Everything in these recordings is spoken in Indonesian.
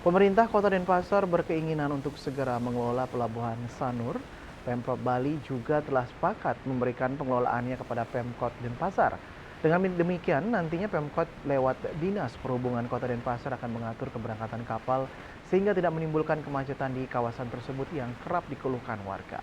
Pemerintah Kota Denpasar berkeinginan untuk segera mengelola Pelabuhan Sanur. Pemprov Bali juga telah sepakat memberikan pengelolaannya kepada Pemkot Denpasar. Dengan demikian, nantinya Pemkot lewat Dinas Perhubungan Kota Denpasar akan mengatur keberangkatan kapal sehingga tidak menimbulkan kemacetan di kawasan tersebut yang kerap dikeluhkan warga.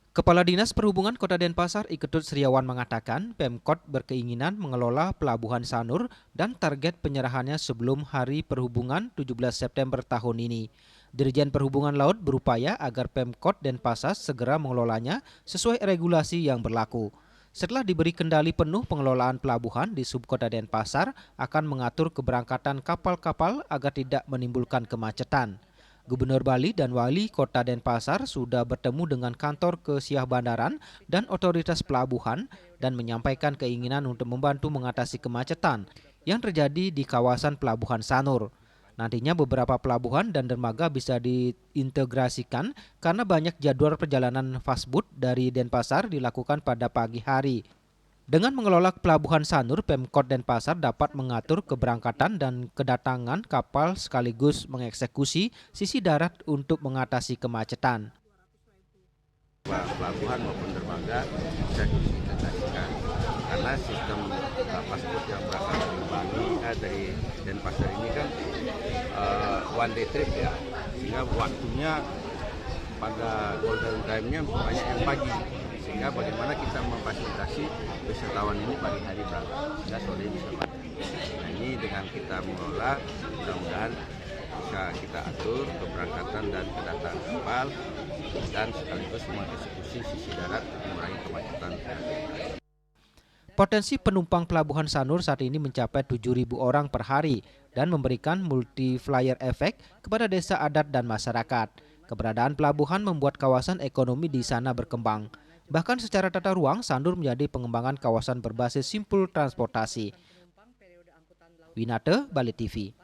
Kepala Dinas Perhubungan Kota Denpasar Iketut Sriawan mengatakan Pemkot berkeinginan mengelola Pelabuhan Sanur dan target penyerahannya sebelum Hari Perhubungan 17 September tahun ini. Dirjen Perhubungan Laut berupaya agar Pemkot Denpasar segera mengelolanya sesuai regulasi yang berlaku. Setelah diberi kendali penuh pengelolaan pelabuhan di Subkota Denpasar akan mengatur keberangkatan kapal-kapal agar tidak menimbulkan kemacetan. Gubernur Bali dan Wali Kota Denpasar sudah bertemu dengan kantor Kesiah Bandaran dan otoritas pelabuhan dan menyampaikan keinginan untuk membantu mengatasi kemacetan yang terjadi di kawasan Pelabuhan Sanur. Nantinya beberapa pelabuhan dan dermaga bisa diintegrasikan karena banyak jadwal perjalanan fastboat dari Denpasar dilakukan pada pagi hari. Dengan mengelola Pelabuhan Sanur, Pemkot Denpasar dapat mengatur keberangkatan dan kedatangan kapal sekaligus mengeksekusi sisi darat untuk mengatasi kemacetan. Pelabuhan maupun dermaga bisa diintegrasikan karena sistem fastboat yang berasal dari Bali dari Denpasar ini kan one day trip ya, sehingga waktunya pada golden time-nya banyak yang pagi, sehingga bagaimana kita memfasilitasi wisatawan ini pagi hari berangkat sehingga sore bisa balik. Nah, ini dengan kita mengelola mudah-mudahan bisa kita atur keberangkatan dan kedatangan kapal dan sekaligus mengeksekusi sisi darat mengurangi kemacetan. Potensi penumpang Pelabuhan Sanur saat ini mencapai 7.000 orang per hari dan memberikan multiplier efek kepada desa adat dan masyarakat. Keberadaan pelabuhan membuat kawasan ekonomi di sana berkembang. Bahkan secara tata ruang, Sanur menjadi pengembangan kawasan berbasis simpul transportasi. Winate, Bali TV.